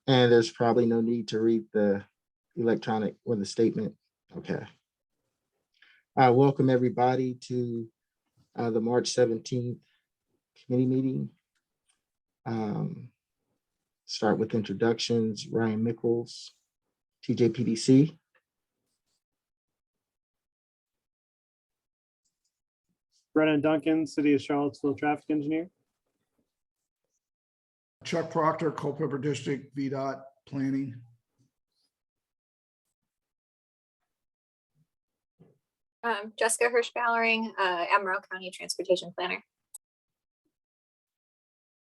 And there's probably no need to read the electronic or the statement. Okay. Welcome everybody to the March 17th committee meeting. Start with introductions. Ryan Mickles, TJPDC. Brennan Duncan, City of Charlottesville Traffic Engineer. Chuck Proctor, Culpeper District, VDOT Planning. Jessica Hirsch-Ballering, Amarillo County Transportation Planner.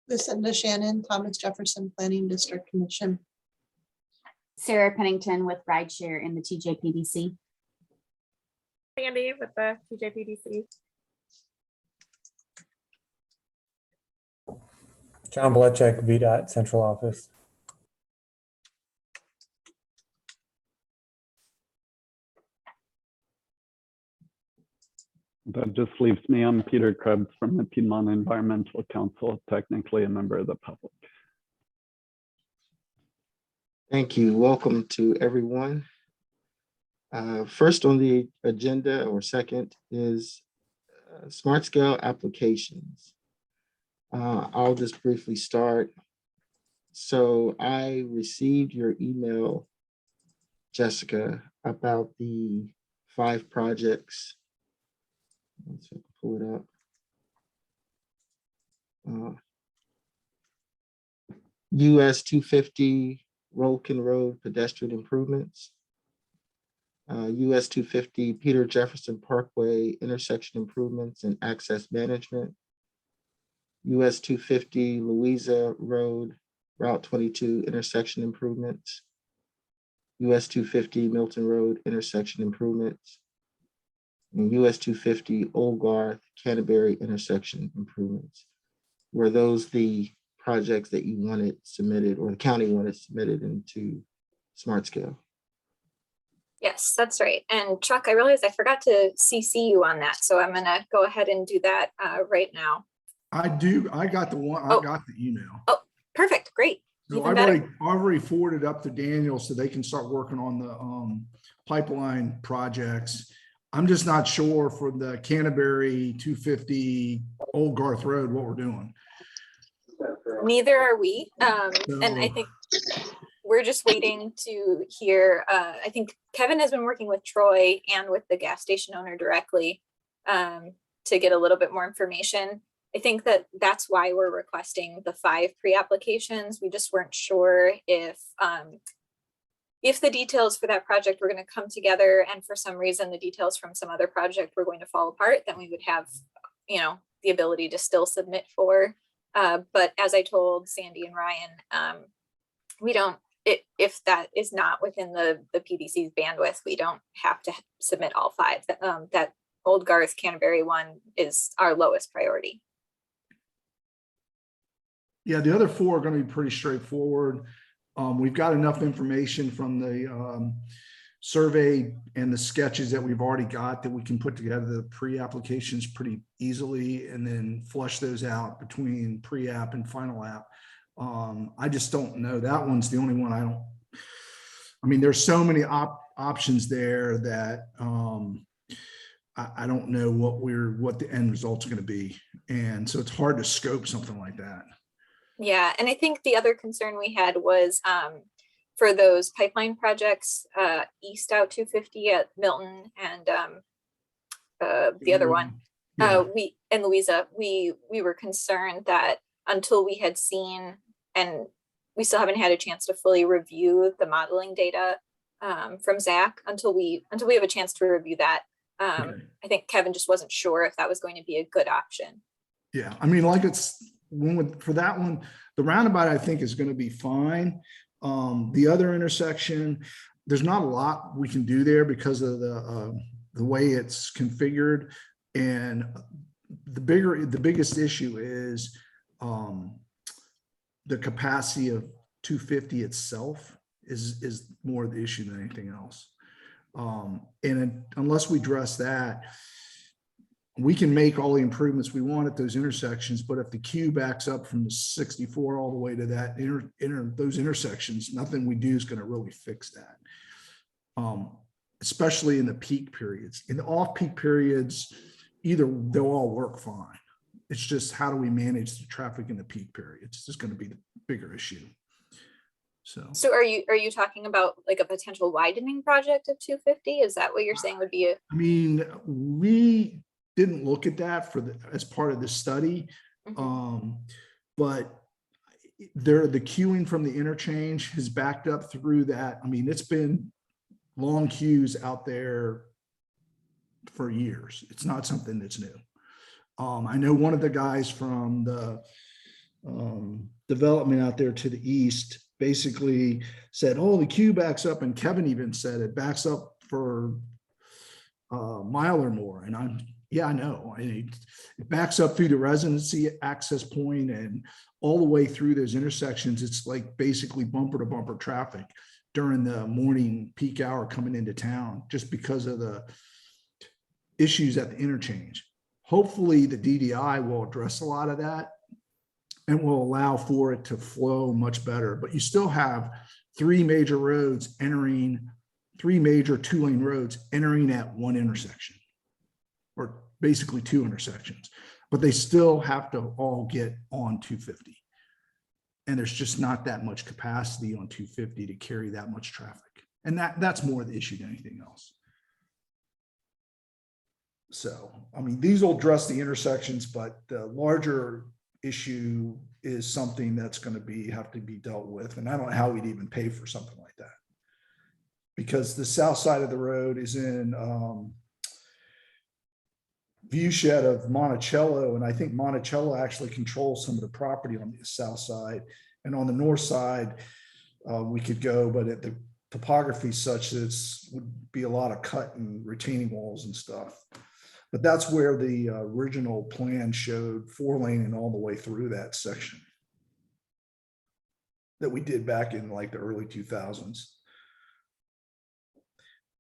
Lucinda Shannon, Thomas Jefferson Planning District Commission. Sarah Pennington with Rideshare in the TJPDC. Sandy with the TJPDC. John Blecek, VDOT Central Office. That just leaves me. I'm Peter Krebs from the Piedmont Environmental Council, technically a member of the public. Thank you. Welcome to everyone. First on the agenda, or second, is smart scale applications. I'll just briefly start. So I received your email, Jessica, about the 5 projects. Let's pull it up. US 250 Rolkin Road pedestrian improvements. US 250 Peter Jefferson Parkway intersection improvements and access management. US 250 Louisa Road Route 22 intersection improvements. US 250 Milton Road intersection improvements. And US 250 Old Garth Canterbury intersection improvements. Were those the projects that you wanted submitted, or the county wanted submitted into Smart Scale? Yes, that's right. And Chuck, I realized I forgot to CC you on that, so I'm gonna go ahead and do that right now. I got the one, I got the email. Oh, perfect, great. So Even I've better. already forwarded up to Daniel so they can start working on the pipeline projects. I'm just not sure for the Canterbury 250 Old Garth Road what we're doing. Neither are we. And I think we're just waiting to hear. I think Kevin has been working with Troy and with the gas station owner directly to get a little bit more information. I think that's why we're requesting the 5 pre-applications. We just weren't sure if the details for that project were going to come together, and for some reason the details from some other project were going to fall apart, then we would have, the ability to still submit for. But as I told Sandy and Ryan, we don't, if that is not within the PDC's bandwidth, we don't have to submit all 5. That Old Garth Canterbury one is our lowest priority. Yeah, the other 4 are going to be pretty straightforward. We've got enough information from the survey and the sketches that we've already got that we can put together the pre-applications pretty easily and then flush those out between pre-app and final app. I just don't know. That one's the only one I mean, there's so many options there that I don't know what the end result's going to be. And so it's hard to scope something like that. Yeah, and I think the other concern we had was for those pipeline projects, East out 250 at Milton and the other one, we in Louisa, we were concerned that until we had seen, and we still haven't had a chance to fully review the modeling data from Zach, until we have a chance to review that. I think Kevin just wasn't sure if that was going to be a good option. Yeah, I mean, like for that one, the roundabout I think is going to be fine. The other intersection, there's not a lot we can do there because of the way it's configured, and the biggest issue is the capacity of 250 itself is more the issue than anything else. And unless we address that, we can make all the improvements we want at those intersections, but if the queue backs up from the 64 all the way to that those intersections, nothing we do is going to really fix that. Especially in the peak periods. In the off-peak periods, either they'll all work fine. It's just how do we manage the traffic in the peak periods? This is going to be the bigger issue. So are you talking about like a potential widening project of 250? Is that what you're saying would be a? I mean, we didn't look at that as part of the study, but the queuing from the interchange has backed up through that. I mean, it's been long queues out there for years. It's not something that's new. I know one of the guys from the development out there to the east basically said, oh, the queue backs up, and Kevin even said it backs up for a mile or more. And I know. It backs up through the residency access point and all the way through those intersections. It's like basically bumper to bumper traffic during the morning peak hour coming into town, just because of the issues at the interchange. Hopefully the DDI will address a lot of that and will allow for it to flow much better. But you still have three major 2-lane roads entering at one intersection, or basically two intersections, but they still have to all get on 250. And there's just not that much capacity on 250 to carry that much traffic. And that's more the issue than anything else. So, I mean, these will address the intersections, but the larger issue is something that's going to have to be dealt with. And I don't know how we'd even pay for something like that, because the south side of the road is in viewshed of Monticello, and I think Monticello actually controls some of the property on the south side. And on the north side, we could go, but the topography is such that it would be a lot of cut and retaining walls and stuff. But that's where the original plan showed 4-lane and all the way through that section that we did back in like the early 2000s.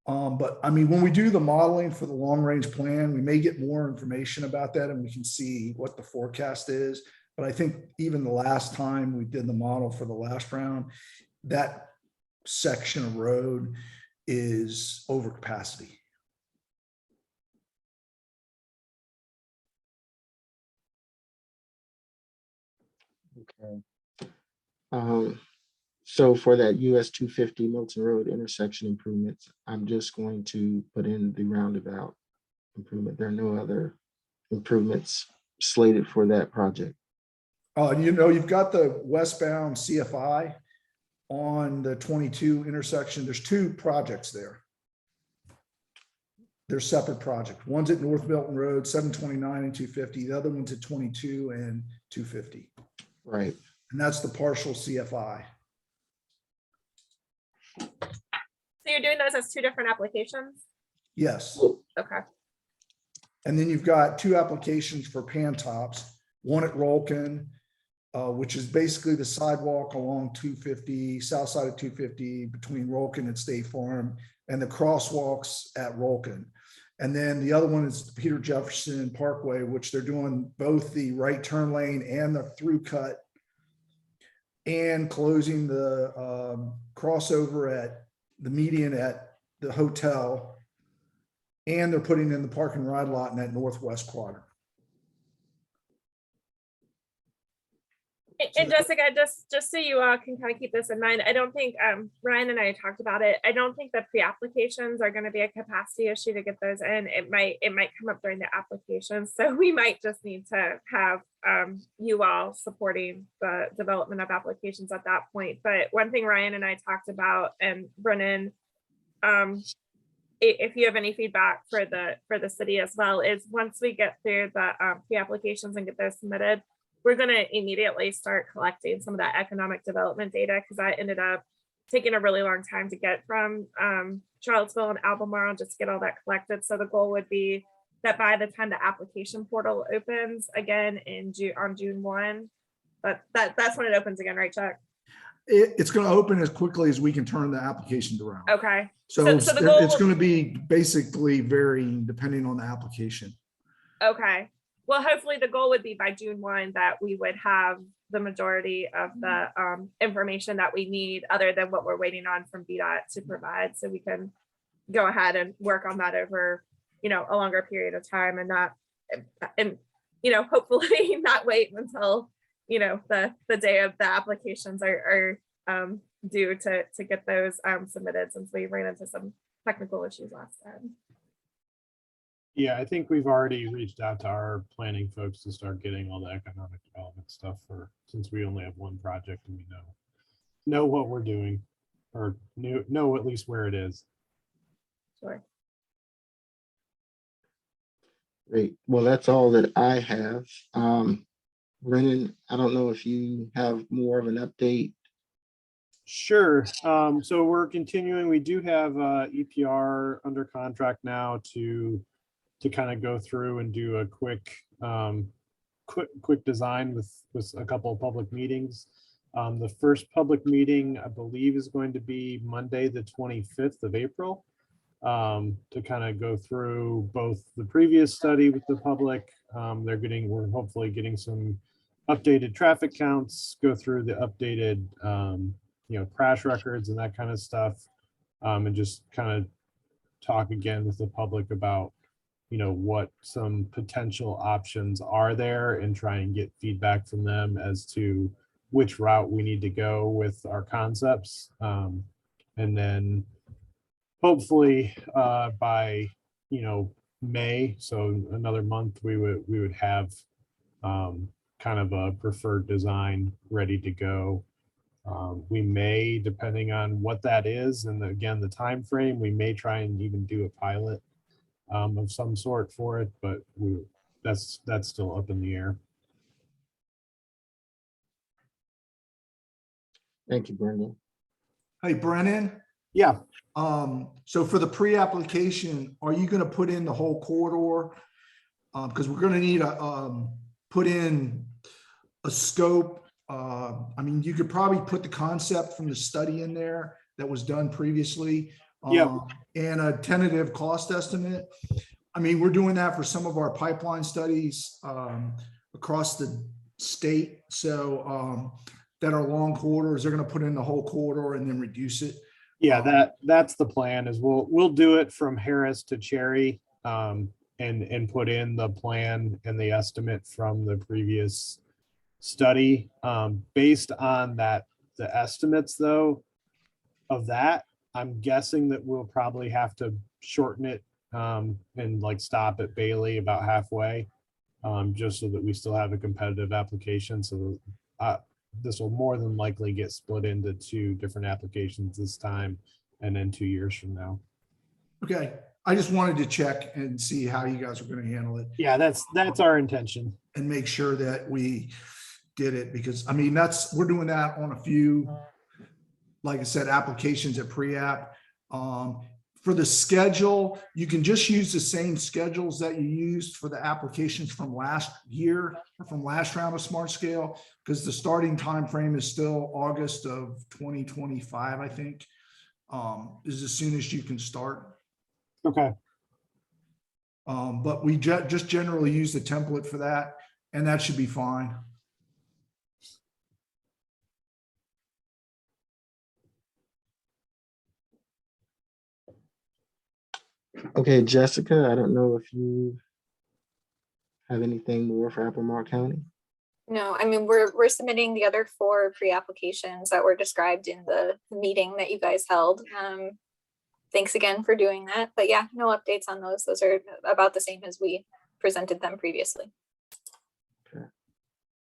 But I mean, when we do the modeling for the long range plan, we may get more information about that and we can see what the forecast is. But I think even the last time we did the model for the last round, that section of road is over capacity. Okay. So for that US 250 Milton Road intersection improvements, I'm just going to put in the roundabout improvement. There are no other improvements slated for that project. You know, you've got the westbound CFI on the 22 intersection. There's two projects there. They're separate projects. One's at North Milton Road, 729 and 250. The other one's at 22 and 250. Right. And that's the partial CFI. So you're doing those as two different applications? Yes. Okay. And then you've got two applications for Pantops, one at Rolkin, which is basically the sidewalk along 250, south side of 250 between Rolkin and State Farm, and the crosswalks at Rolkin. And then the other one is Peter Jefferson Parkway, which they're doing both the right turn lane and the through cut, and closing the crossover at the median at the hotel. And they're putting in the park and ride lot in that northwest quadrant. And Jessica, just so you all can kind of keep this in mind, I don't think Ryan and I talked about it. I don't think the pre-applications are going to be a capacity issue to get those in. It might come up during the application, so we might just need to have you all supporting the development of applications at that point. But one thing Ryan and I talked about, and Brennan, if you have any feedback for the city as well, is once we get through the pre-applications and get those submitted, we're going to immediately start collecting some of that economic development data, because that ended up taking a really long time to get from Charlottesville and Albemarle, just to get all that collected. So the goal would be that by the time the application portal opens again on June 1, that's when it opens again, right, Chuck? It's going to open as quickly as we can turn the applications around. Okay. So the goal it's going to be basically varying depending on the application. Okay. Well, hopefully the goal would be by June 1 that we would have the majority of the information that we need, other than what we're waiting on from VDOT to provide, so we can go ahead and work on that over, a longer period of time, and not, and hopefully not wait until, the day of the applications are due to get those submitted, since we ran into some technical issues last time. Yeah, I think we've already reached out to our planning folks to start getting all the economic development stuff since we only have one project and we know what we're doing, or know at least where it is. Sure. Great. Well, that's all that I have. Brennan, I don't know if you have more of an update. Sure. So we're continuing. We do have EPR under contract now to kind of go through and do a quick design with a couple of public meetings. The first public meeting, I believe, is going to be Monday, the 25th of April, to kind of go through both the previous study with the public. We're hopefully getting some updated traffic counts, go through the updated crash records and that kind of stuff, and just kind of talk again with the public about what some potential options are there, and try and get feedback from them as to which route we need to go with our concepts. And then hopefully by May, so another month, we would have kind of a preferred design ready to go. We may, depending on what that is, and again the time frame, we may try and even do a pilot of some sort for it, but that's still up in the air. Thank you, Brendan. Hey, Brennan. Yeah. So for the pre-application, are you gonna put in the whole corridor? Because we're gonna need put in a scope. I mean, you could probably put the concept from the study in there that was done previously. Yeah. And a tentative cost estimate. I mean, we're doing that for some of our pipeline studies across the state. So that are long corridors, they're going to put in the whole corridor and then reduce it. Yeah, that's the plan. Is we'll do it from Harris to Cherry, and put in the plan and the estimate from the previous study. Based on the estimates though of that, I'm guessing that we'll probably have to shorten it and like stop at Bailey about halfway, just so that we still have a competitive application. So this will more than likely get split into 2 different applications this time, and then 2 years from now. Okay, I just wanted to check and see how you guys are going to handle it. Yeah, that's our intention. And make sure that we did it, because I mean, we're doing that on a few, like I said, applications at pre-app. For the schedule, you can just use the same schedules that you used for the applications from last year, or from last round of Smart Scale, because the starting time frame is still August of 2025, I think, is as soon as you can start. Okay. But we just generally use the template for that, and that should be fine. Okay, Jessica, I don't know if you have anything more for Albemarle County. No, I mean, we're submitting the other 4 pre-applications that were described in the meeting that you guys held. Thanks again for doing that. But yeah, no updates on those. Those are about the same as we presented them previously.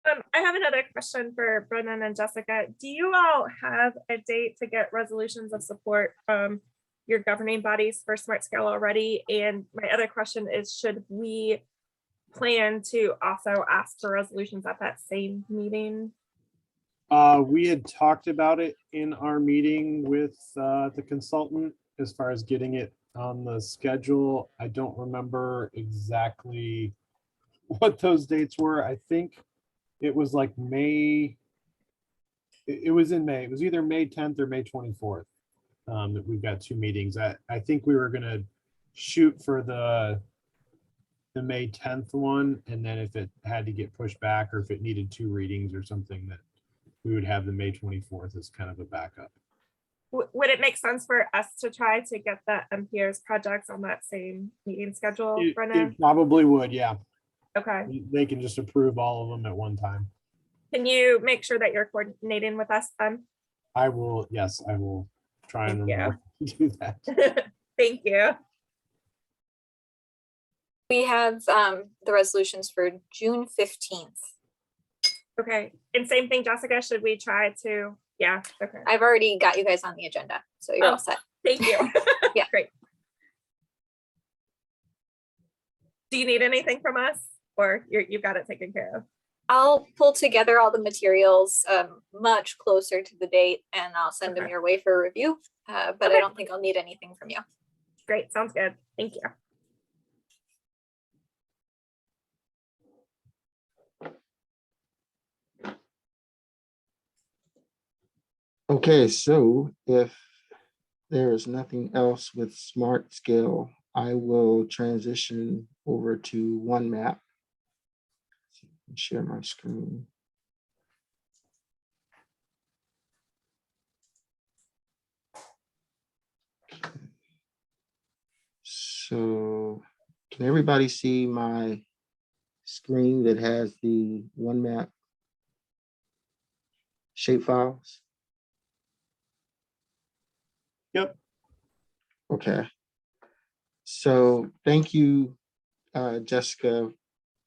I have another question for Brennan and Jessica. Do you all have a date to get resolutions of support from your governing bodies for Smart Scale already? And my other question is, should we plan to also ask for resolutions at that same meeting? We had talked about it in our meeting with the consultant as far as getting it on the schedule. I don't remember exactly what those dates were. I think it was like May. It was in May. It was either May 10th or May 24th. That we've got 2 meetings. I think we were going to shoot for the the May 10th one, and then if it had to get pushed back or if it needed 2 readings or something, that we would have the May 24th as kind of a backup. Would it make sense for us to try to get the MPO's projects on that same meeting schedule, Brenna? It probably would, yeah. Okay. They can just approve all of them at one time. Can you make sure that you're coordinating with us then? I will, yes, I will try and Thank you. remember to do that. Thank you. We have the resolutions for June 15th. Okay. And same thing, Jessica, should we try to, yeah, okay. I've already got you guys on the agenda, so you're Oh. all set. Thank you. Yeah. Great. Do you need anything from us or you've got it taken care of? I'll pull together all the materials much closer to the date and I'll send them Okay. your way for review. But I Okay. don't think I'll need anything from you. Great. Sounds good. Thank you. Okay, so if there is nothing else with Smart Scale, I will transition over to OneMap. Share my screen. So can everybody see my screen that has the OneMap shapefiles? Yep. Okay. So thank you, Jessica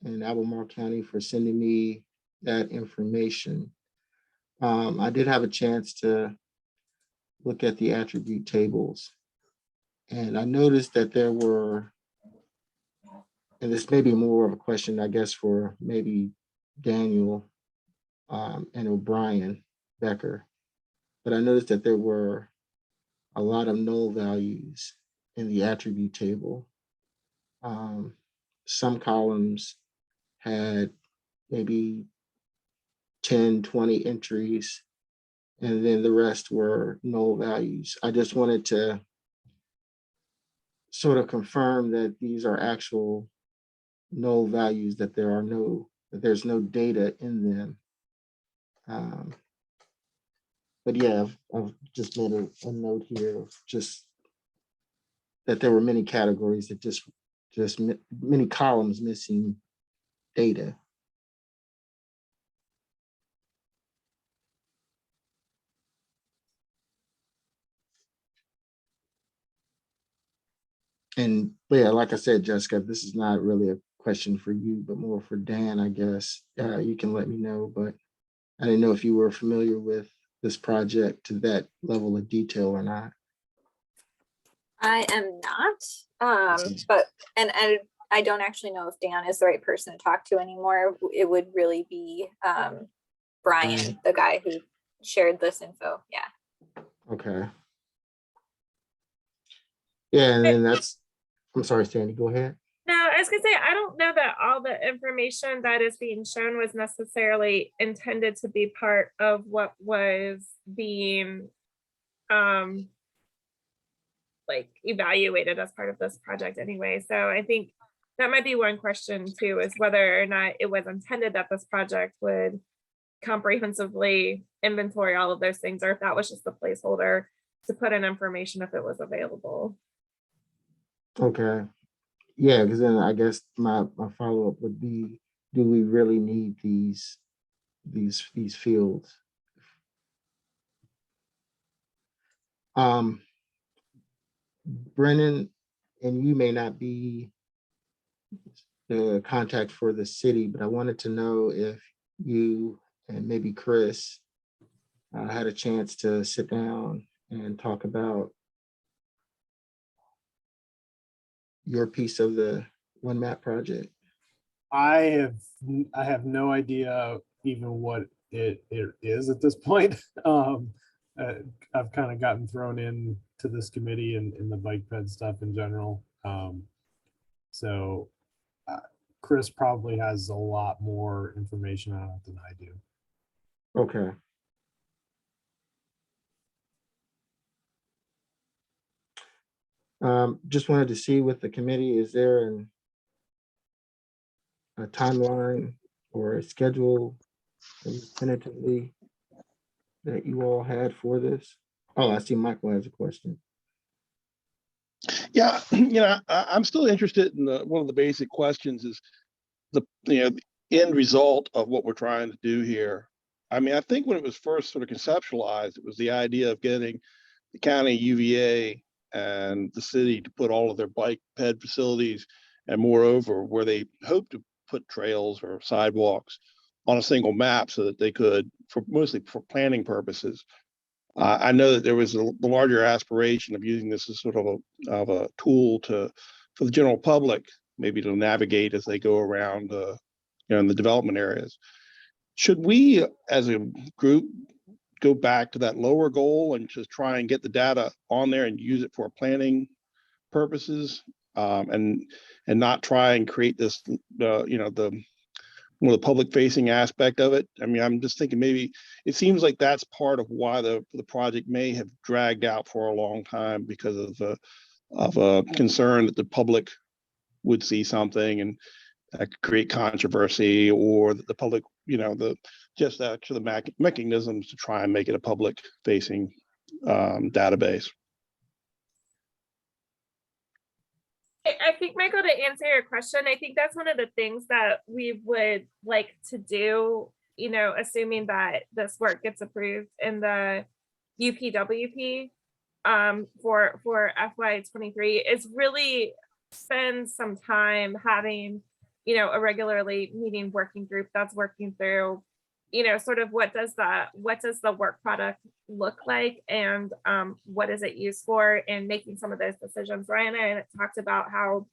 and Albemarle County for sending me that information. I did have a chance to look at the attribute tables. And I noticed that there were, and this may be more of a question, I guess, for maybe Daniel and O'Brien Becker, but I noticed that there were a lot of null values in the attribute table. Some columns had maybe 10, 20 entries, and then the rest were null values. I just wanted to sort of confirm that these are actual null values, that there's no data in them. But yeah, I've just made a note here of just that there were many categories that just many columns missing data. And yeah, like I said, Jessica, this is not really a question for you, but more for Dan, I guess. You can let me know, but I didn't know if you were familiar with this project to that level of detail or not. I am not, but I don't actually know if Dan is the right person to talk to anymore. It would really be Brian, the guy who shared this info. Yeah. Okay. Yeah, and then I'm sorry, Sandy, go ahead. No, I was gonna say, I don't know that all the information that is being shown was necessarily intended to be part of what was being like evaluated as part of this project anyway. So I think that might be one question too, is whether or not it was intended that this project would comprehensively inventory all of those things, or if that was just a placeholder to put in information if it was available. Okay. Yeah, because then I guess my follow-up would be, do we really need these fields? Brennan, and you may not be the contact for the city, but I wanted to know if you and maybe Chris had a chance to sit down and talk about your piece of the OneMap project. I have no idea even what it is at this point. I've kind of gotten thrown in to this committee and in the bike ped stuff in general. So Chris probably has a lot more information on it than I do. Okay. Just wanted to see with the committee, is there a timeline or a schedule, at least tentatively, that you all had for this? Oh, I see Michael has a question. Yeah, I'm still interested in one of the basic questions is the end result of what we're trying to do here. I mean, I think when it was first sort of conceptualized, it was the idea of getting the county UVA and the city to put all of their bike ped facilities, and moreover, where they hope to put trails or sidewalks on a single map so that they could, mostly for planning purposes. I know that there was the larger aspiration of using this as sort of a tool for the general public, maybe to navigate as they go around, in the development areas. Should we, as a group, go back to that lower goal and just try and get the data on there and use it for planning purposes, and not try and create this, the public facing aspect of it? I mean, I'm just thinking maybe it seems like that's part of why the project may have dragged out for a long time, because of a concern that the public would see something and that could create controversy, or that the public, the mechanisms to try and make it a public facing database. I think, Michael, to answer your question, I think that's one of the things that we would like to do, assuming that this work gets approved in the UPWP for FY23, is really spend some time having, a regularly meeting working group that's working through, sort of what does the work product look like, and what is it used for, and making some of those decisions. Ryan and I talked about how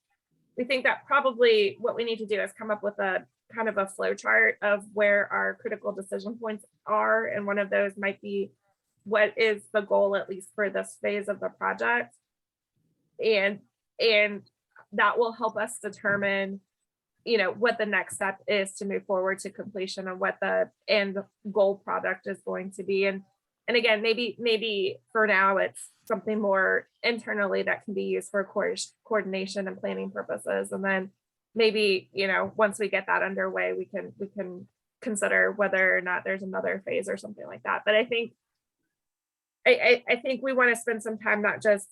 we think that probably what we need to do is come up with a kind of a flow chart of where our critical decision points are, and one of those might be what is the goal, at least for this phase of the project, and that will help us determine what the next step is to move forward to completion, and what the end goal product is going to be. And again, maybe for now it's something more internally that can be used for coordination and planning purposes. And then maybe, once we get that underway, we can consider whether or not there's another phase or something like that. But I think we want to spend some time not just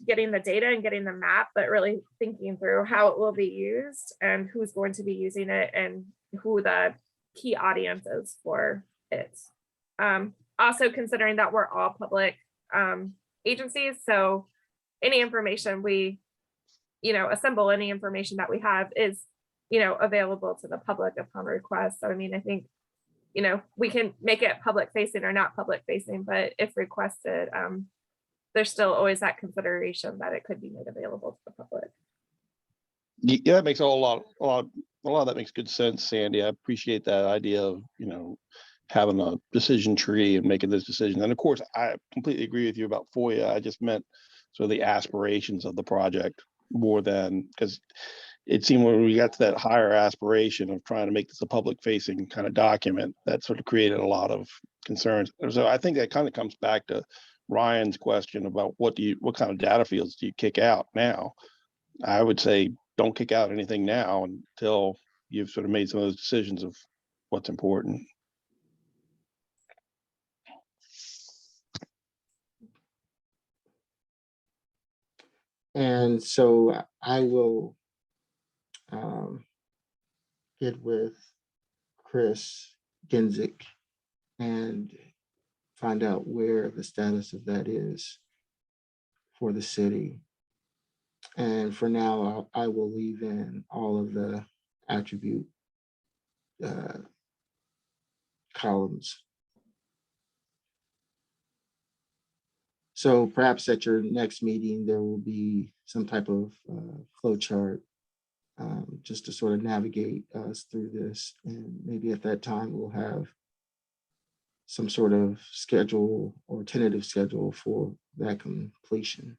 getting the data and getting the map, but really thinking through how it will be used and who's going to be using it and who the key audience is for it. Also considering that we're all public agencies, so any information we, assemble, any information that we have is, available to the public upon request. So I mean, I think, we can make it public facing or not public facing, but if requested, there's still always that consideration that it could be made available to the public. Yeah, that makes a lot of that makes good sense, Sandy. I appreciate that idea of, having a decision tree and making those decisions. And of course, I completely agree with you about FOIA. I just meant sort of the aspirations of the project more than, because it seemed when we got to that higher aspiration of trying to make this a public facing kind of document, that sort of created a lot of concerns. So I think that kind of comes back to Ryan's question about what kind of data fields do you kick out now? I would say don't kick out anything now until you've sort of made some of those decisions of what's important. And so I will get with Chris Ginzik and find out where the status of that is for the city. And for now, I will leave in all of the attribute columns. So perhaps at your next meeting, there will be some type of flow chart just to sort of navigate us through this. And maybe at that time, we'll have some sort of schedule or tentative schedule for that completion.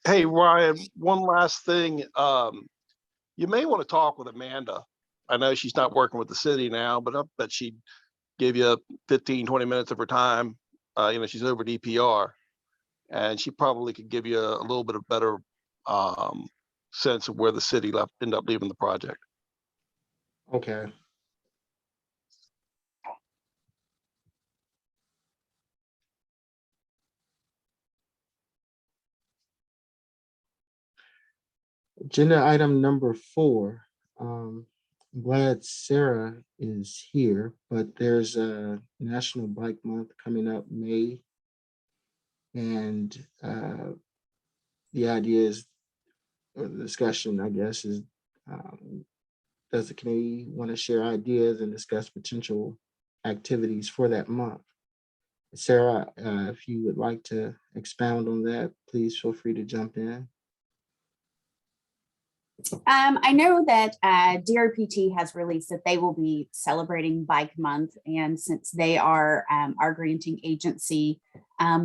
Hey, Ryan, one last thing. You may want to talk with Amanda. I know she's not working with the city now, but I bet she'd give you 15, 20 minutes of her time. She's over DPR, and she probably could give you a little bit of better sense of where the city end up leaving the project. Okay. Agenda item number 4. I'm glad Sarah is here, but there's a National Bike Month coming up May. And the idea is, or the discussion, I guess, is does the committee want to share ideas and discuss potential activities for that month? Sarah, if you would like to expound on that, please feel free to jump in. I know that DRPT has released that they will be celebrating Bike Month, and since they are our granting agency,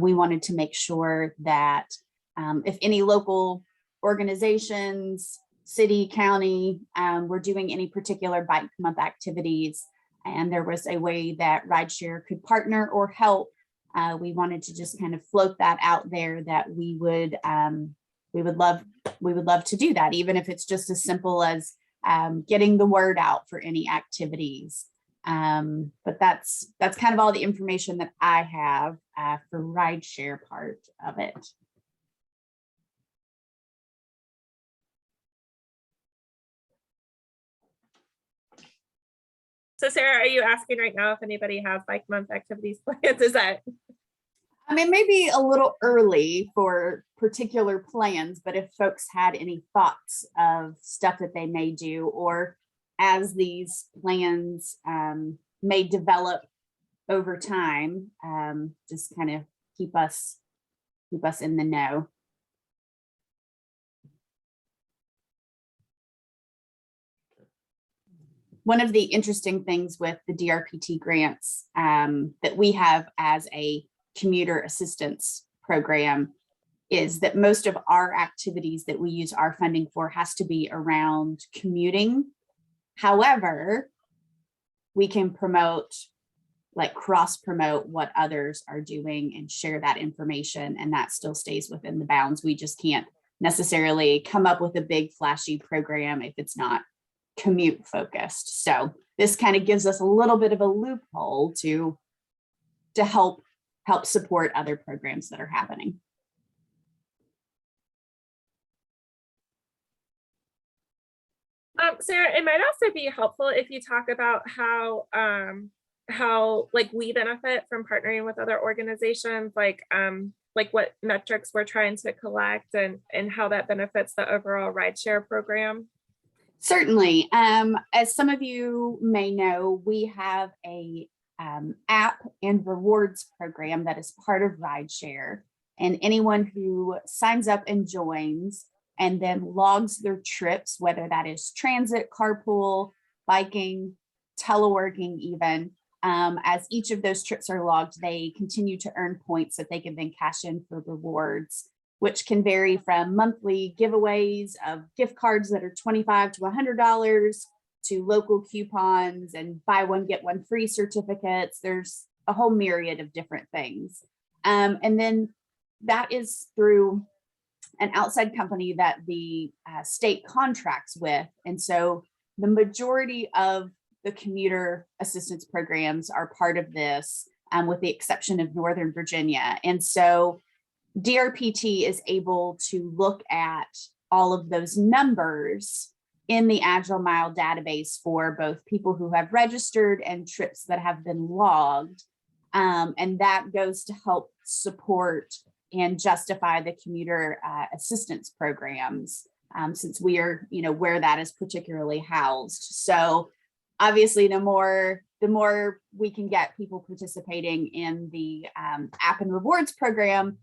we wanted to make sure that if any local organizations, city, county, were doing any particular Bike Month activities, and there was a way that rideshare could partner or help, we wanted to just kind of float that out there that we would love to do that, even if it's just as simple as getting the word out for any activities. But that's kind of all the information that I have for rideshare part of it. So Sarah, are you asking right now if anybody has Bike Month activities plans? Is that? I mean, maybe a little early for particular plans, but if folks had any thoughts of stuff that they may do, or as these plans may develop over time, just kind of keep us in the know. One of the interesting things with the DRPT grants that we have as a commuter assistance program is that most of our activities that we use our funding for has to be around commuting. However, we can promote, like cross promote what others are doing and share that information, and that still stays within the bounds. We just can't necessarily come up with a big flashy program if it's not commute focused. So this kind of gives us a little bit of a loophole to help support other programs that are happening. Sarah, it might also be helpful if you talk about how like we benefit from partnering with other organizations, like what metrics we're trying to collect and how that benefits the overall rideshare program. Certainly. As some of you may know, we have a app and rewards program that is part of rideshare, and anyone who signs up and joins and then logs their trips, whether that is transit, carpool, biking, teleworking even, as each of those trips are logged, they continue to earn points that they can then cash in for rewards, which can vary from monthly giveaways of gift cards that are $25 to $100 to local coupons and buy one, get one free certificates. There's a whole myriad of different things. And then that is through an outside company that the state contracts with. And so the majority of the commuter assistance programs are part of this, with the exception of Northern Virginia. And so DRPT is able to look at all of those numbers in the Agile Mile database for both people who have registered and trips that have been logged. And that goes to help support and justify the commuter assistance programs, since we are, where that is particularly housed. So obviously, the more we can get people participating in the app and rewards program,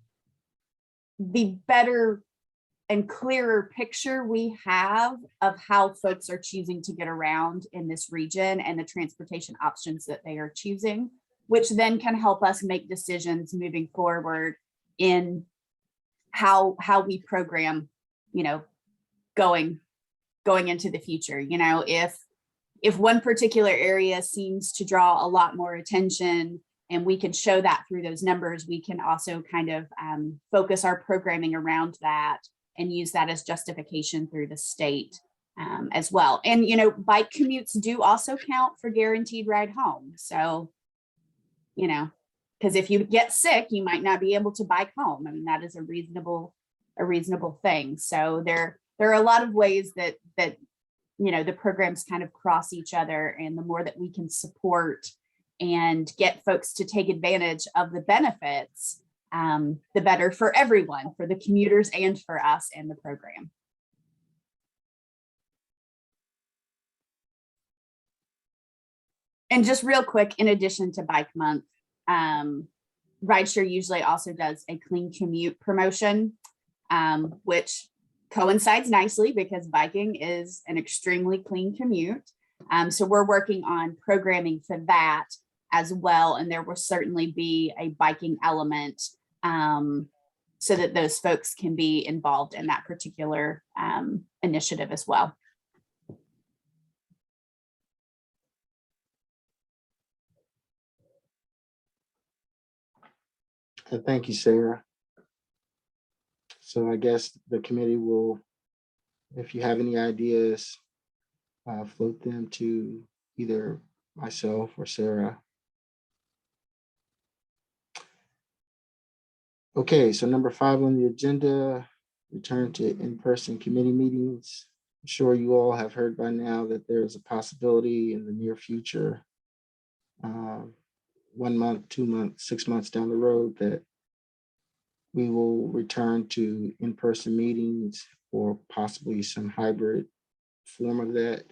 the better and clearer picture we have of how folks are choosing to get around in this region and the transportation options that they are choosing, which then can help us make decisions moving forward in how we program, going into the future. If one particular area seems to draw a lot more attention and we can show that through those numbers, we can also kind of focus our programming around that and use that as justification through the state as well. And, you know, bike commutes do also count for guaranteed ride home. So, you know, because if you get sick, you might not be able to bike home. I mean, that is a reasonable thing. So there are a lot of ways that you know, the programs kind of cross each other, and the more that we can support and get folks to take advantage of the benefits, the better for everyone, for the commuters and for us and the program. And just real quick, in addition to Bike Month, Rideshare usually also does a clean commute promotion, which coincides nicely because biking is an extremely clean commute. So we're working on programming for that as well. And there will certainly be a biking element so that those folks can be involved in that particular initiative as well. Thank you, Sarah. So I guess the committee will, if you have any ideas, float them to either myself or Sarah. Okay, so number 5 on the agenda, return to in-person committee meetings. I'm sure you all have heard by now that there's a possibility in the near future, 1 month, 2 months, 6 months down the road, that we will return to in-person meetings or possibly some hybrid form of that.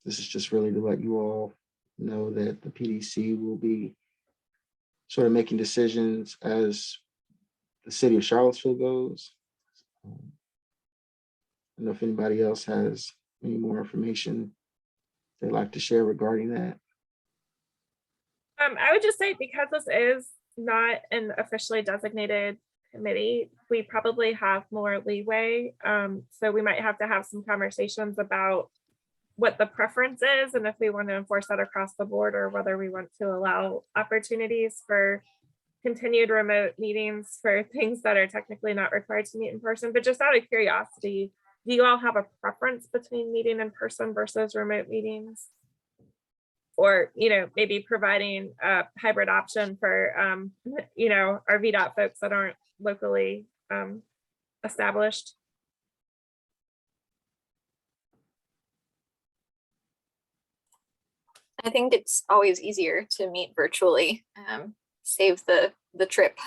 This is just really to let you all know that the PDC will be sort of making decisions as the city of Charlottesville goes. I don't know if anybody else has any more information they'd like to share regarding that. I would just say, because this is not an officially designated committee, we probably have more leeway. So we might have to have some conversations about what the preference is and if we want to enforce that across the board, or whether we want to allow opportunities for continued remote meetings for things that are technically not required to meet in person. But just out of curiosity, do you all have a preference between meeting in person versus remote meetings? Or, you know, maybe providing a hybrid option for, you know, our VDOT folks that aren't locally established? I think it's always easier to meet virtually, save the trip.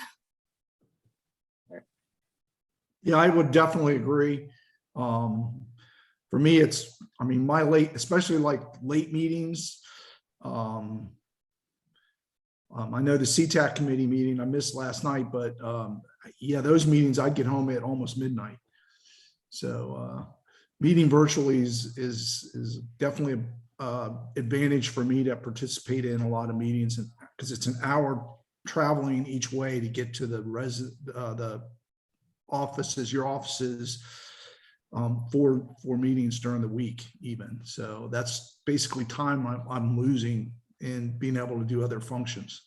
Yeah, I would definitely agree. For me, it's, I mean, my late, especially like late meetings. I know the CTAC committee meeting I missed last night, but yeah, those meetings I'd get home at almost midnight. So meeting virtually is definitely an advantage for me to participate in a lot of meetings, and because it's an hour traveling each way to get to the offices, your offices, for meetings during the week even. So that's basically time I'm losing in being able to do other functions.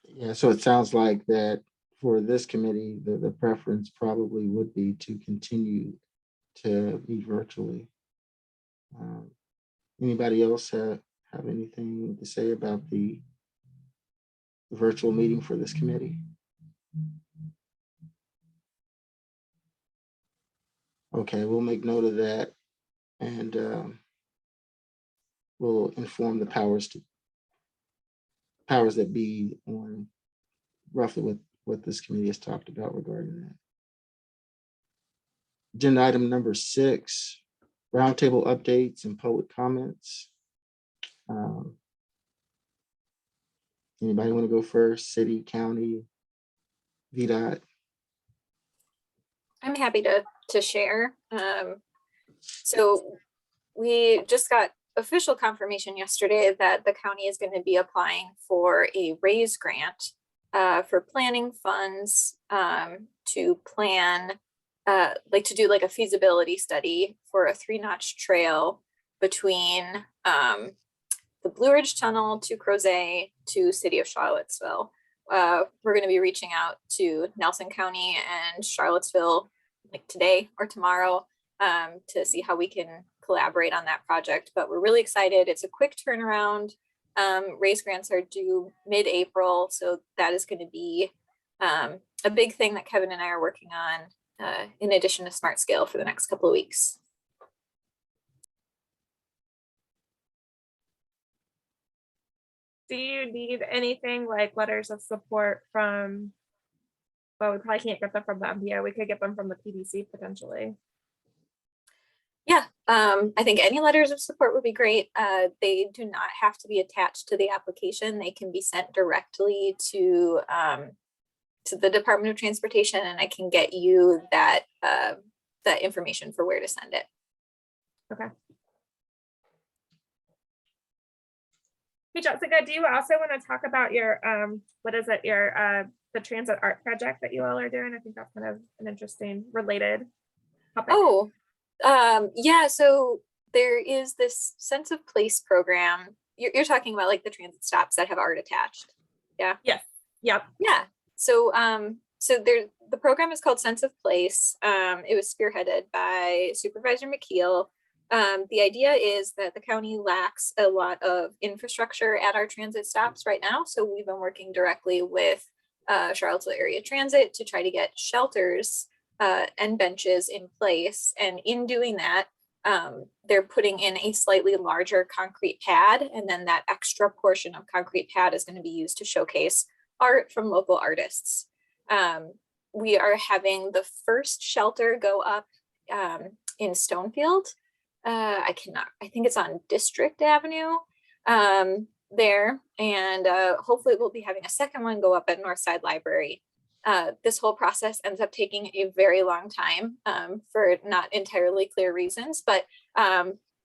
Yeah, so it sounds like that for this committee, the preference probably would be to continue to meet virtually. Anybody else have anything to say about the virtual meeting for this committee? Okay, we'll make note of that, and we'll inform the powers that be on roughly what this committee has talked about regarding that. Agenda item number 6, roundtable updates and public comments. Anybody want to go first? City, county, VDOT? I'm happy to share. So we just got official confirmation yesterday that the county is going to be applying for a RAISE grant for planning funds to plan, to do like a feasibility study for a 3-notch trail between the Blue Ridge Tunnel to Crozet to City of Charlottesville. We're going to be reaching out to Nelson County and Charlottesville like today or tomorrow to see how we can collaborate on that project. But we're really excited. It's a quick turnaround. Raise grants are due mid-April, so that is going to be a big thing that Kevin and I are working on in addition to Smart Scale for the next couple of weeks. Do you need anything like letters of support from, well, we probably can't get them from the MPO. We could get them from the PDC potentially. Yeah, I think any letters of support would be great. They do not have to be attached to the application. They can be sent directly to the Department of Transportation, and I can get you that that information for where to send it. Okay. Hey, Jessica, do you also want to talk about your, what is it, your, the transit art project that you all are doing? I think that's kind of an interesting related topic. Oh, yeah, so there is this Sense of Place program. You're talking about like the transit stops that have art attached. Yeah. Yes. Yep. Yeah. So, the program is called Sense of Place. It was spearheaded by Supervisor McKeel. The idea is that the county lacks a lot of infrastructure at our transit stops right now. So we've been working directly with Charlottesville Area Transit to try to get shelters and benches in place. And in doing that, they're putting in a slightly larger concrete pad. And then that extra portion of concrete pad is going to be used to showcase art from local artists. We are having the first shelter go up in Stonefield. I think it's on District Avenue there. And hopefully we'll be having a second one go up at Northside Library. This whole process ends up taking a very long time for not entirely clear reasons, but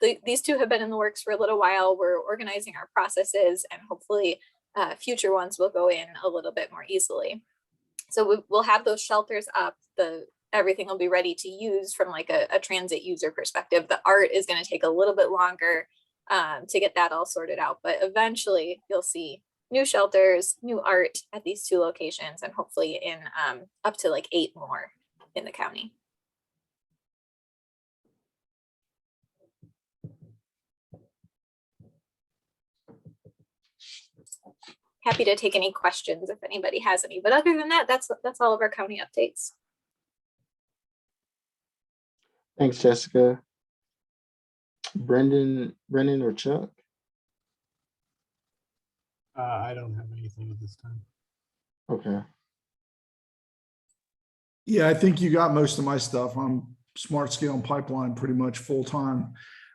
these two have been in the works for a little while. We're organizing our processes, and hopefully future ones will go in a little bit more easily. So we'll have those shelters up. Everything will be ready to use from like a transit user perspective. The art is going to take a little bit longer to get that all sorted out, but eventually you'll see new shelters, new art at these two locations, and hopefully in up to like 8 more in the county. Happy to take any questions if anybody has any, but other than that, that's all of our county updates. Thanks, Jessica. Brendan or Chuck? I don't have anything at this time. Okay. Yeah, I think you got most of my stuff. I'm Smart Scale and Pipeline pretty much full time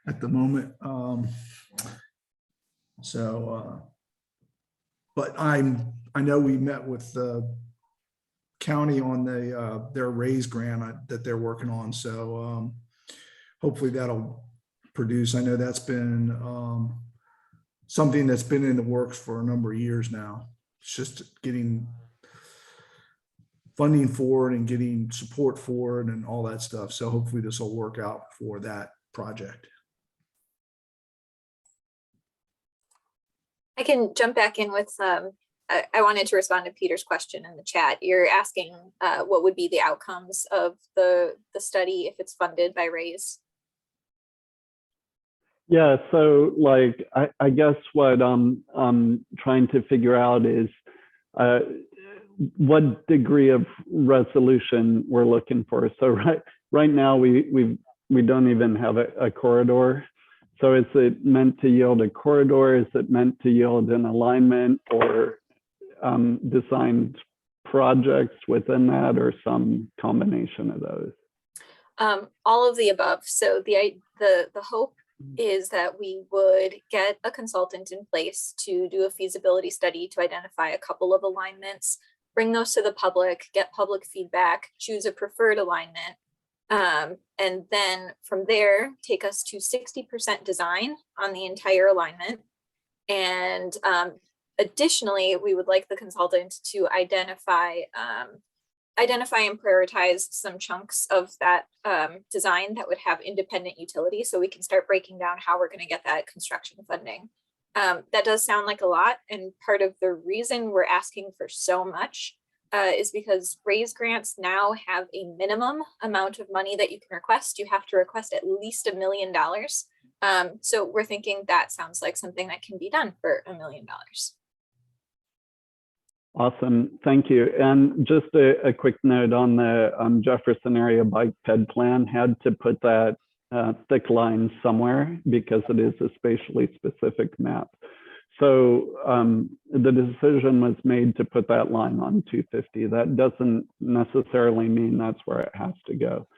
at the moment. But I know we met with the county on their raise grant that they're working on. So hopefully that'll produce. I know that's been something that's been in the works for a number of years now. It's just getting funding for it and getting support for it and all that stuff. So hopefully this will work out for that project. I can jump back in with I wanted to respond to Peter's question in the chat. You're asking what would be the outcomes of the study if it's funded by RAISE? Yeah, so like, I guess what I'm trying to figure out is what degree of resolution we're looking for. So right now we don't even have a corridor. So is it meant to yield a corridor? Is it meant to yield an alignment or designed projects within that, or some combination of those? All of the above. So the hope is that we would get a consultant in place to do a feasibility study to identify a couple of alignments, bring those to the public, get public feedback, choose a preferred alignment, and then from there take us to 60% design on the entire alignment. And additionally, we would like the consultant to identify and prioritize some chunks of that design that would have independent utility, so we can start breaking down how we're going to get that construction funding. That does sound like a lot. And part of the reason we're asking for so much is because raise grants now have a minimum amount of money that you can request. You have to request at least $1 million. So we're thinking that sounds like something that can be done for $1 million. Awesome, thank you. And just a quick note on the Jefferson area bike ped plan, had to put that thick line somewhere because it is a spatially specific map. So the decision was made to put that line on 250. That doesn't necessarily mean that's where it has to go,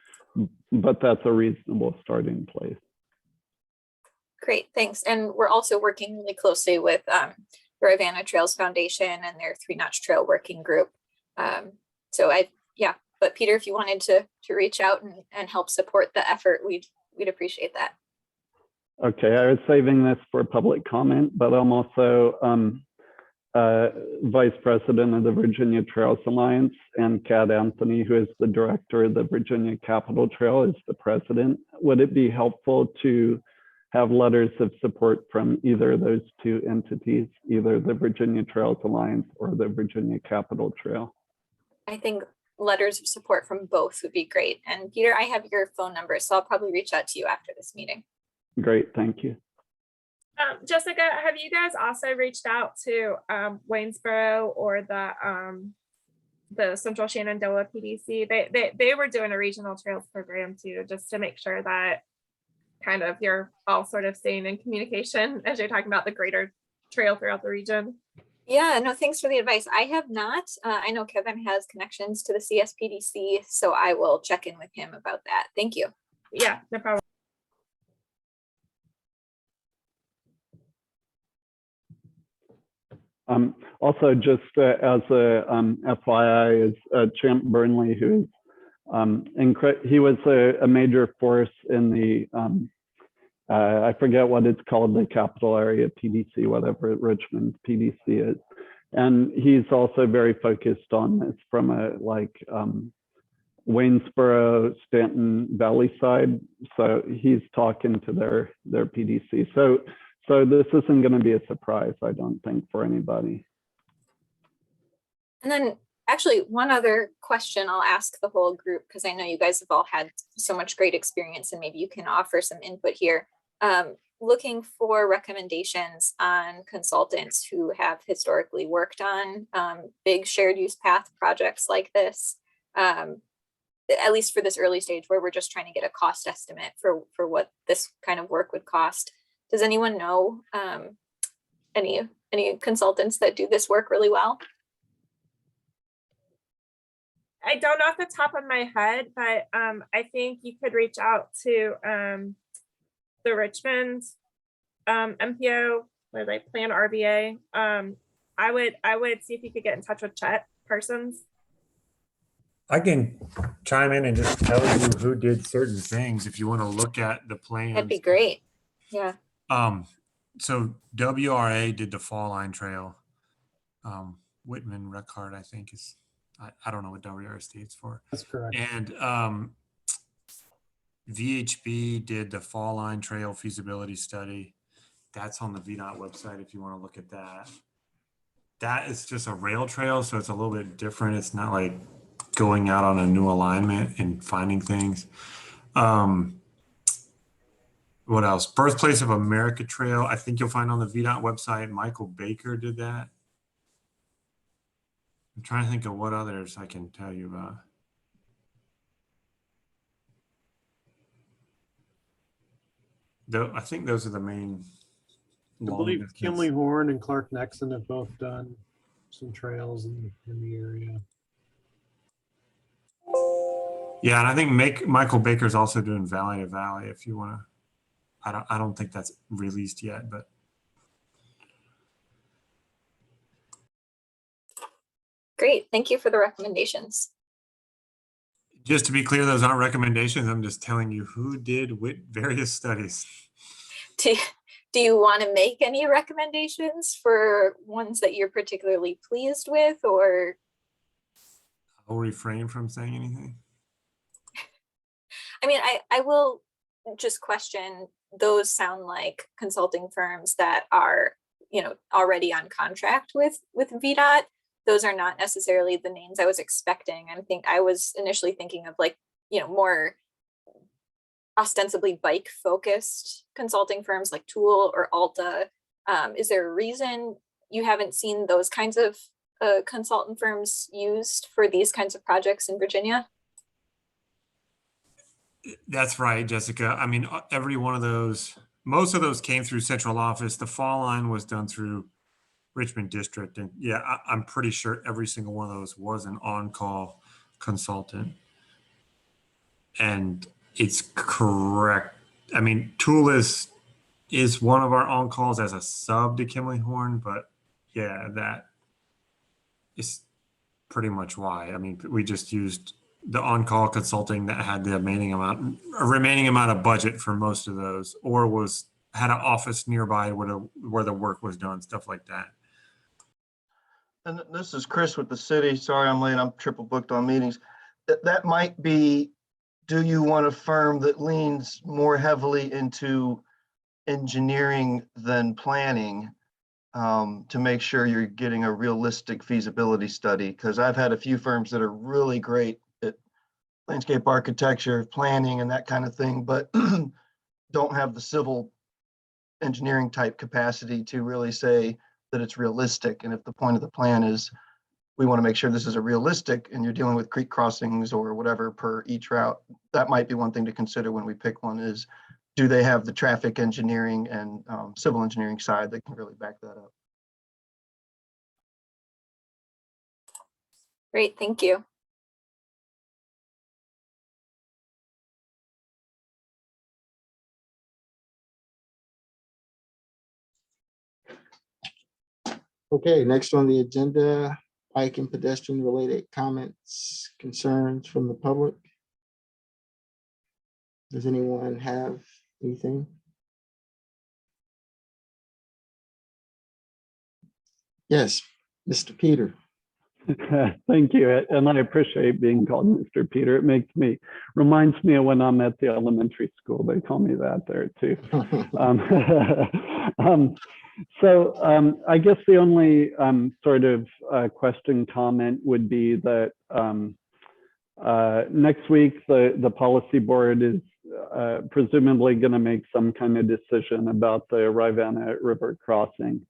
but that's a reasonable starting place. Great, thanks. And we're also working really closely with the Rivanna Trails Foundation and their 3-Notch Trail Working Group. But Peter, if you wanted to reach out and help support the effort, we'd appreciate that. Okay, I was saving this for public comment, but I'm also Vice President of the Virginia Trails Alliance, and Kat Anthony, who is the director of the Virginia Capitol Trail, is the president. Would it be helpful to have letters of support from either of those two entities, either the Virginia Trails Alliance or the Virginia Capitol Trail? I think letters of support from both would be great. And Peter, I have your phone number, so I'll probably reach out to you after this meeting. Great, thank you. Jessica, have you guys also reached out to Waynesboro or the Central Shenandoah PDC? They were doing a regional trails program too, just to make sure that kind of you're all sort of staying in communication as you're talking about the greater trail throughout the region. Yeah, no, thanks for the advice. I have not. I know Kevin has connections to the CSPDC, so I will check in with him about that. Thank you. Yeah, no problem. Also, just as a FYI, is Champ Burnley, who's he was a major force in the I forget what it's called, the capital area PDC, whatever Richmond PDC is, and he's also very focused on this from a Waynesboro, Stanton Valley side. So he's talking to their PDC. So this isn't going to be a surprise, I don't think, for anybody. And then actually one other question I'll ask the whole group, because I know you guys have all had so much great experience and maybe you can offer some input here. Looking for recommendations on consultants who have historically worked on big shared use path projects like this, at least for this early stage where we're just trying to get a cost estimate for what this kind of work would cost. Does anyone know any consultants that do this work really well? I don't know off the top of my head, but I think you could reach out to the Richmond MPO, where they plan RVA. I would see if you could get in touch with Chet Parsons. I can chime in and just tell you who did certain things if you want to look at the plans. That'd be great. Yeah. So WRA did the Fall Line Trail. Whitman Reckard, I think, is, I don't know what WRA stands for. That's correct. And VHB did the Fall Line Trail feasibility study. That's on the VDOT website if you want to look at that. That is just a rail trail, so it's a little bit different. It's not like going out on a new alignment and finding things. What else? Birthplace of America Trail, I think you'll find on the VDOT website. Michael Baker did that. I'm trying to think of what others I can tell you about. I think those are the main. I believe Kimley Horn and Clark Nexon have both done some trails in the area. Yeah, and I think Michael Baker's also doing Valley to Valley if you want to. I don't think that's released yet, but. Great, thank you for the recommendations. Just to be clear, those aren't recommendations. I'm just telling you who did various studies. Do you want to make any recommendations for ones that you're particularly pleased with, or? I'll refrain from saying anything. I mean, I will just question, those sound like consulting firms that are already on contract with VDOT. Those are not necessarily the names I was expecting. I was initially thinking of like, more ostensibly bike focused consulting firms like Tool or Alta. Is there a reason you haven't seen those kinds of consultant firms used for these kinds of projects in Virginia? That's right, Jessica. I mean, every one of those, most of those came through central office. The fall line was done through Richmond District. And yeah, I'm pretty sure every single one of those was an on-call consultant. And it's correct. I mean, Tool is one of our on-calls as a sub to Kimley Horn, but yeah, that is pretty much why. I mean, we just used the on-call consulting that had the remaining amount of budget for most of those, or had an office nearby where the work was done, stuff like that. And this is Chris with the city. Sorry, I'm late. I'm triple booked on meetings. That might be, do you want a firm that leans more heavily into engineering than planning to make sure you're getting a realistic feasibility study? Because I've had a few firms that are really great at landscape architecture, planning, and that kind of thing, but don't have the civil engineering type capacity to really say that it's realistic. And if the point of the plan is we want to make sure this is a realistic, and you're dealing with creek crossings or whatever per each route, that might be one thing to consider when we pick one is, do they have the traffic engineering and civil engineering side that can really back that up? Great, thank you. Okay, next on the agenda, bike and pedestrian related comments, concerns from the public. Does anyone have anything? Yes, Mr. Peter. Thank you. And I appreciate being called Mr. Peter. It reminds me of when I'm at the elementary school. They call me that there too. I guess the only sort of question comment would be that next week, the policy board is presumably going to make some kind of decision about the Rivanna River crossing.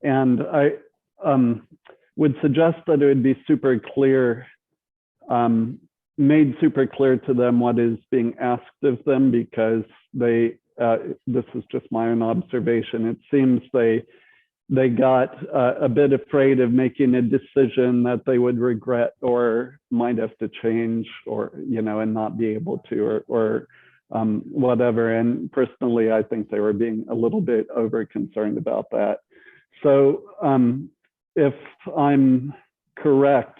And I would suggest that it would be super clear, made super clear to them what is being asked of them, because they, this is just my own observation, it seems they got a bit afraid of making a decision that they would regret or might have to change, or, and not be able to, or whatever. And personally, I think they were being a little bit over concerned about that. So if I'm correct,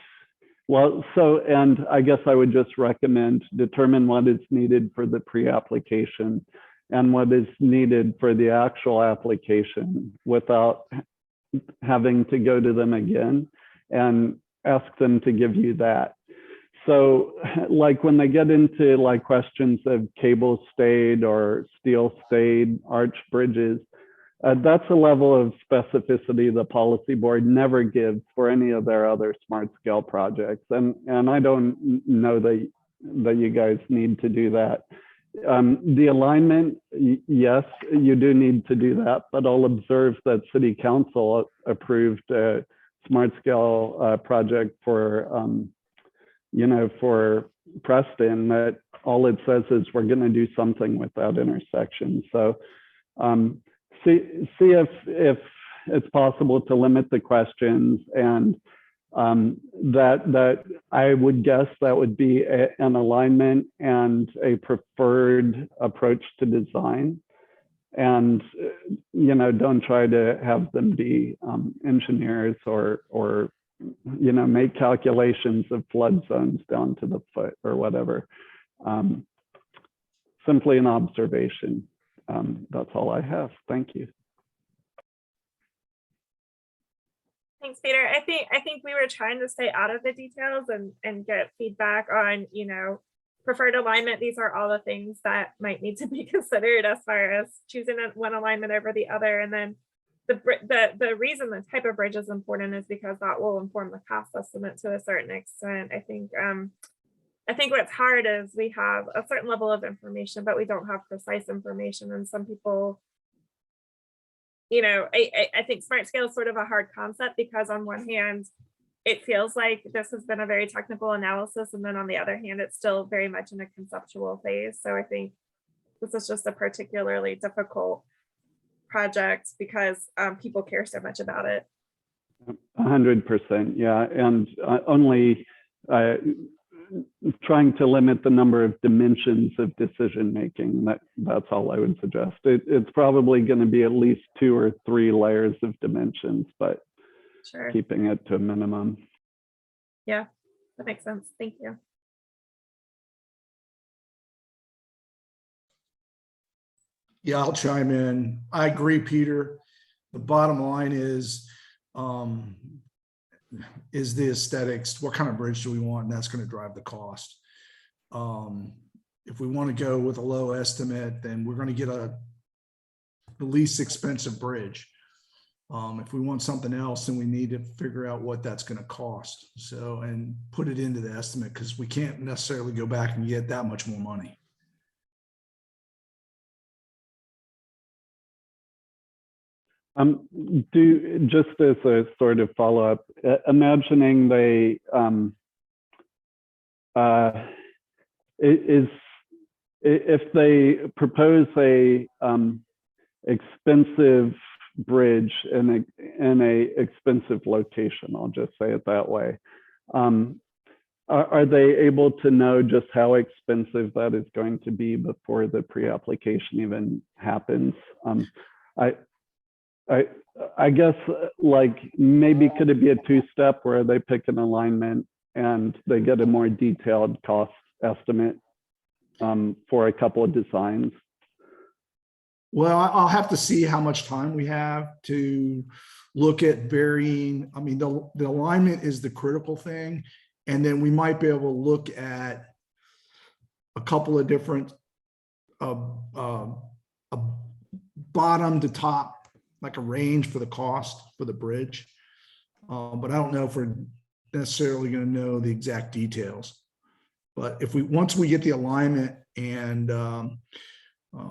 and I guess I would just recommend determine what is needed for the pre-application and what is needed for the actual application without having to go to them again, and ask them to give you that. So like when they get into like questions of cable stayed or steel stayed arch bridges, that's a level of specificity the policy board never gives for any of their other smart scale projects. And I don't know that you guys need to do that. The alignment, yes, you do need to do that, but I'll observe that City Council approved a smart scale project for, for Preston, that all it says is we're going to do something with that intersection. So see if it's possible to limit the questions, and that I would guess that would be an alignment and a preferred approach to design. And don't try to have them be engineers or make calculations of flood zones down to the foot or whatever. Simply an observation. That's all I have. Thank you. Thanks, Peter. I think we were trying to stay out of the details and get feedback on, preferred alignment. These are all the things that might need to be considered as far as choosing one alignment over the other. And then the reason the type of bridge is important is because that will inform the cost estimate to a certain extent. I think what's hard is we have a certain level of information, but we don't have precise information. And some people, I think smart scale is sort of a hard concept because on one hand, it feels like this has been a very technical analysis. And then on the other hand, it's still very much in a conceptual phase. So I think this is just a particularly difficult project because people care so much about it. 100%, yeah, and only trying to limit the number of dimensions of decision making. That's all I would suggest. It's probably going to be at least 2 or 3 layers of dimensions, but Sure. keeping it to a minimum. Yeah, that makes sense. Thank you. Yeah, I'll chime in. I agree, Peter. The bottom line is the aesthetics. What kind of bridge do we want? And that's going to drive the cost. If we want to go with a low estimate, then we're going to get the least expensive bridge. If we want something else, then we need to figure out what that's going to cost. So, and put it into the estimate because we can't necessarily go back and get that much more money. Just as a sort of follow-up, imagining they if they propose a expensive bridge in a expensive location, I'll just say it that way. Are they able to know just how expensive that is going to be before the pre-application even happens? I guess like maybe could it be a 2-step where they pick an alignment and they get a more detailed cost estimate for a couple of designs? Well, I'll have to see how much time we have to look at varying. I mean, the alignment is the critical thing. And then we might be able to look at a couple of different bottom to top, like a range for the cost for the bridge. But I don't know if we're necessarily going to know the exact details. But if once we get the alignment and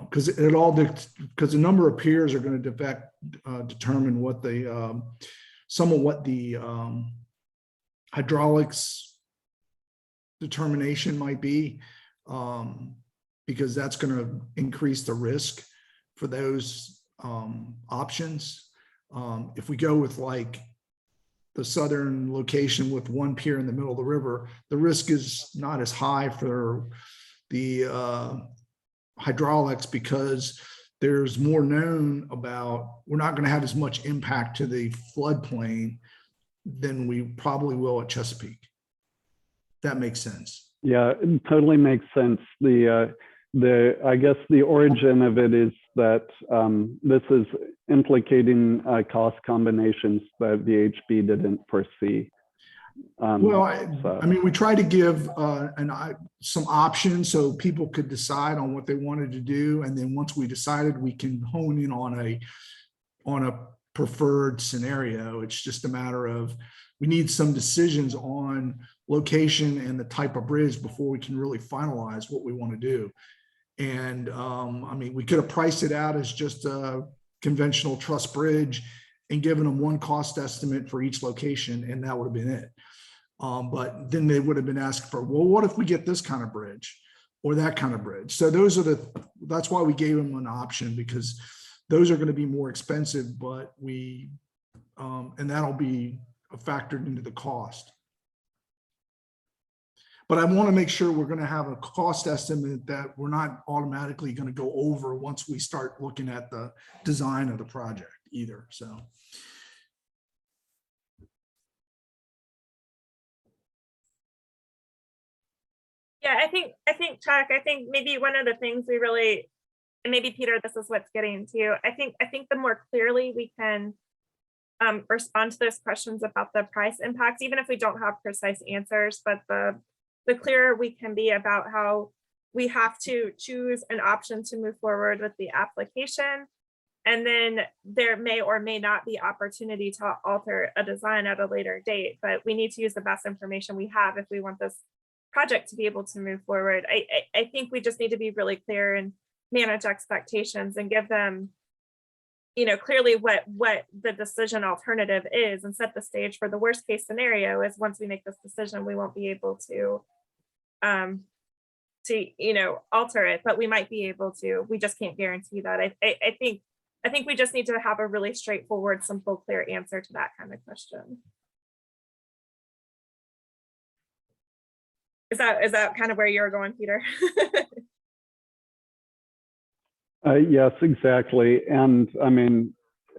because because the number of piers are going to determine what the some of what the hydraulics determination might be, because that's going to increase the risk for those options. If we go with like the southern location with one pier in the middle of the river, the risk is not as high for the hydraulics because there's more known about, we're not going to have as much impact to the floodplain than we probably will at Chesapeake. That makes sense. Yeah, it totally makes sense. I guess the origin of it is that this is implicating cost combinations that VHB didn't foresee. Well, I mean, we tried to give some options so people could decide on what they wanted to do, and then once we decided, we can hone in on a preferred scenario. It's just a matter of we need some decisions on location and the type of bridge before we can really finalize what we want to do. And I mean, we could have priced it out as just a conventional truss bridge and given them one cost estimate for each location, and that would have been it. But then they would have been asked for, well, what if we get this kind of bridge or that kind of bridge? So that's why we gave them an option, because those are going to be more expensive, but and that'll be factored into the cost. But I want to make sure we're going to have a cost estimate that we're not automatically going to go over once we start looking at the design of the project either. So. Yeah, I think Chuck, I think maybe one of the things we really, and maybe Peter, this is what's getting to, I think the more clearly we can respond to those questions about the price impacts, even if we don't have precise answers, but the clearer we can be about how we have to choose an option to move forward with the application, And then there may or may not be opportunity to alter a design at a later date, but we need to use the best information we have if we want this project to be able to move forward. I think we just need to be really clear and manage expectations and give them, you know, clearly what the decision alternative is, and set the stage for the worst case scenario is once we make this decision, we won't be able to you know, alter it, but we might be able to. We just can't guarantee that. I think we just need to have a really straightforward, simple, clear answer to that kind of question. Is that kind of where you're going, Peter? Yes, exactly. And I mean,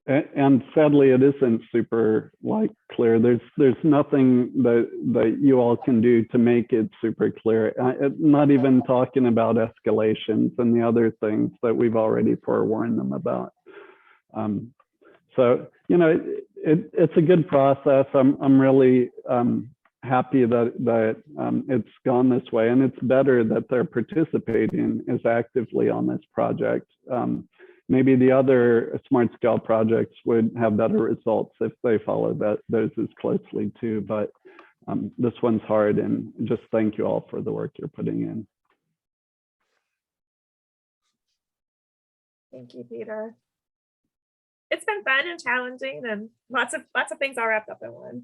and sadly, it isn't super like clear. There's nothing that you all can do to make it super clear. Not even talking about escalations and the other things that we've already forewarned them about. So, you know, it's a good process. I'm really happy that it's gone this way, and it's better that they're participating as actively on this project. Maybe the other smart scale projects would have better results if they follow those as closely too, but this one's hard, and just thank you all for the work you're putting in. Thank you, Peter. It's been fun and challenging, and lots of things all wrapped up in one.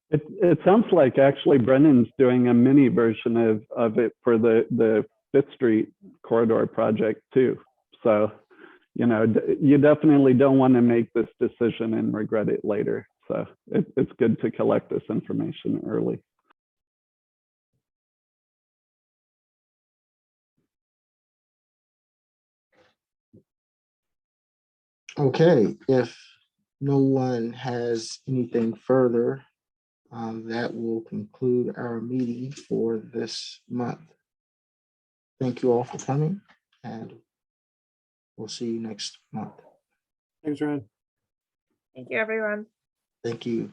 It sounds like actually Brennan's doing a mini version of it for the Fifth Street corridor project too. So, you know, you definitely don't want to make this decision and regret it later. So it's good to collect this information early. Okay, if no one has anything further, that will conclude our meeting for this month. Thank you all for coming, and we'll see you next month. Thanks, Ryan. Thank you, everyone. Thank you.